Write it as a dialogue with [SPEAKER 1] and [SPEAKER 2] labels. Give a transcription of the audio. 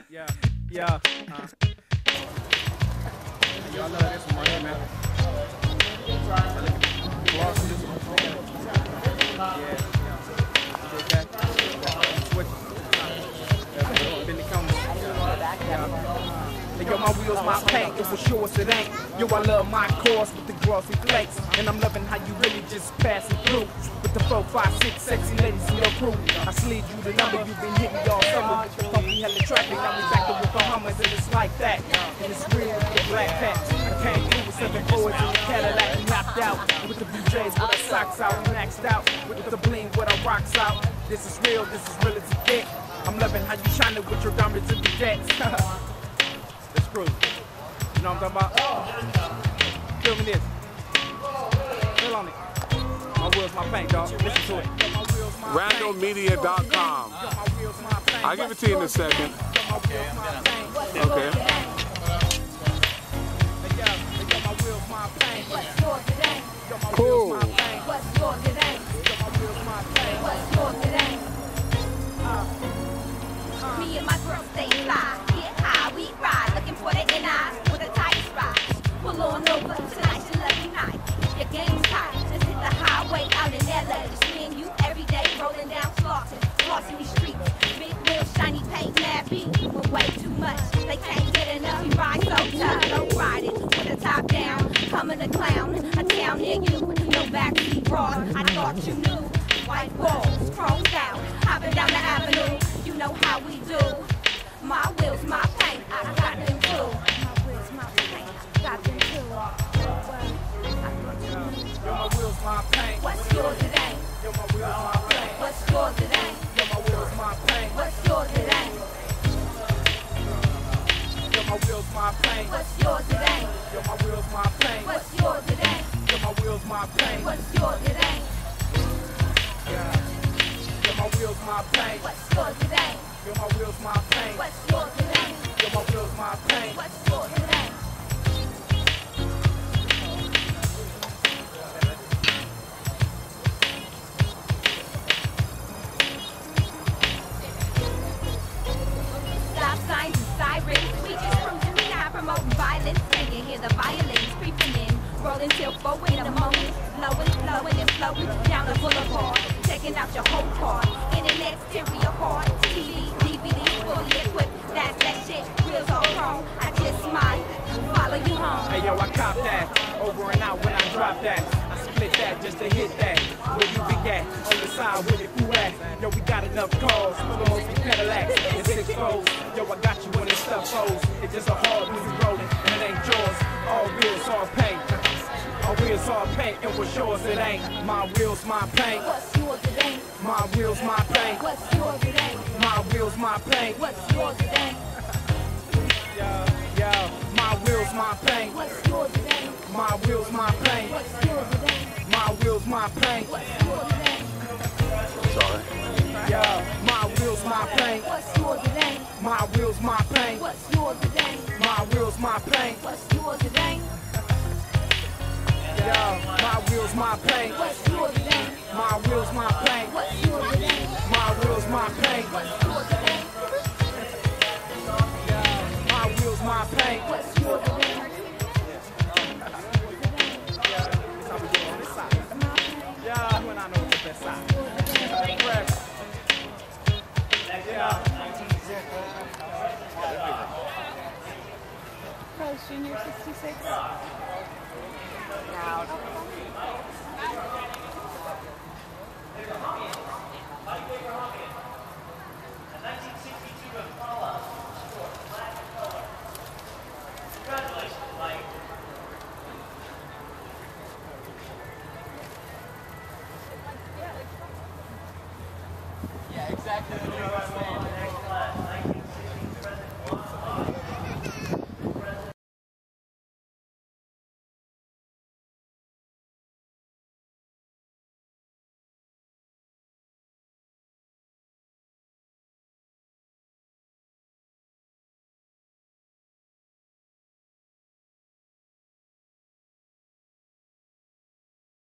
[SPEAKER 1] Yeah, yeah. Y'all know this one right here, man. Gloss this one. Yeah, yeah. Okay. Switch. Been the camera. Yo, my wheels, my paint, it for sure it ain't. Yo, I love my cars with the glossy flakes. And I'm loving how you really just passing through. With the 4, 5, 6 sexy ladies in your crew. I slid you the number, you've been hitting all summer. With the funky hella traffic, now we back to Yokohamas. And it's like that, and it's real with the black patch. I came through with 7 boys in the Cadillac and knocked out. With the blue jays with the socks out, maxed out. With the bling with our rocks out. This is real as it get. I'm loving how you shining with your diamonds in the jets. Let's cruise. You know what I'm talking about? Feel me this. Feel on it. My wheels, my paint, dog. Listen to it.
[SPEAKER 2] Randallmedia.com. I'll give it to you in a second. Okay. Cool.
[SPEAKER 3] Me and my girls stay fly, get high, we ride, looking for the NIs with a tight ride. Pull on over, tonight's your lucky night. If your game's tight, let's hit the highway out in LA. Just me and you every day, rolling down Slaughter, crossing these streets. Big wheels, shiny paint, mad beat, but way too much. They can't get enough, we ride so tough. Don't ride it with the top down, coming to clown, a town near you, no backseat broad. I thought you knew, white walls, chromed out, hopping down the avenue. You know how we do. My wheels, my paint, I got them too. My wheels, my paint, I got them too.
[SPEAKER 1] Yo, my wheels, my paint.
[SPEAKER 3] What's yours it ain't?
[SPEAKER 1] Yo, my wheels, my paint.
[SPEAKER 3] What's yours it ain't?
[SPEAKER 1] Yo, my wheels, my paint.
[SPEAKER 3] What's yours it ain't?
[SPEAKER 1] Yo, my wheels, my paint.
[SPEAKER 3] What's yours it ain't?
[SPEAKER 1] Yo, my wheels, my paint.
[SPEAKER 3] What's yours it ain't?
[SPEAKER 1] Yo, my wheels, my paint.
[SPEAKER 3] What's yours it ain't?
[SPEAKER 1] Yo, my wheels, my paint.
[SPEAKER 3] What's yours it ain't?
[SPEAKER 1] Yo, my wheels, my paint.
[SPEAKER 3] What's yours it ain't?
[SPEAKER 1] Yo, my wheels, my paint.
[SPEAKER 3] What's yours it ain't? Stop signs and sirens, we just cruising, not promoting violence. And you hear the violins creeping in, rolling till 4 in the morning, flowing and floating down the boulevard, checking out your whole car, in an exterior part, TV, DVD, fully equipped, that's that shit, wheels all chrome, I just smile, follow you home.
[SPEAKER 1] Hey yo, I cop that, over and out when I drop that. I split that just to hit that. Where you be at? On the side where the crew at. Yo, we got enough cars, for the most Cadillacs and 6 foes. Yo, I got you when this stuff foes. It's just a hard when you rolling, and it ain't yours. All wheels, all paint. All wheels, all paint, and what's yours it ain't. My wheels, my paint.
[SPEAKER 3] What's yours it ain't?
[SPEAKER 1] My wheels, my paint.
[SPEAKER 3] What's yours it ain't?
[SPEAKER 1] My wheels, my paint.
[SPEAKER 3] What's yours it ain't?
[SPEAKER 1] Yo, my wheels, my paint.
[SPEAKER 3] What's yours it ain't?
[SPEAKER 1] My wheels, my paint.
[SPEAKER 3] What's yours it ain't?
[SPEAKER 1] My wheels, my paint.
[SPEAKER 3] What's yours it ain't?
[SPEAKER 2] Sorry.
[SPEAKER 1] Yo, my wheels, my paint.
[SPEAKER 3] What's yours it ain't?
[SPEAKER 1] My wheels, my paint.
[SPEAKER 3] What's yours it ain't?
[SPEAKER 1] My wheels, my paint.
[SPEAKER 3] What's yours it ain't?
[SPEAKER 1] Yo, my wheels, my paint.
[SPEAKER 3] What's yours it ain't?
[SPEAKER 1] My wheels, my paint.
[SPEAKER 3] What's yours it ain't?
[SPEAKER 1] My wheels, my paint.
[SPEAKER 3] What's yours it ain't?
[SPEAKER 1] My wheels, my paint.
[SPEAKER 3] What's yours it ain't?
[SPEAKER 1] That's how we do it on this side. Yeah, when I know it's the best side. Yeah.
[SPEAKER 4] Rose Junior 66.
[SPEAKER 5] Yeah, exactly.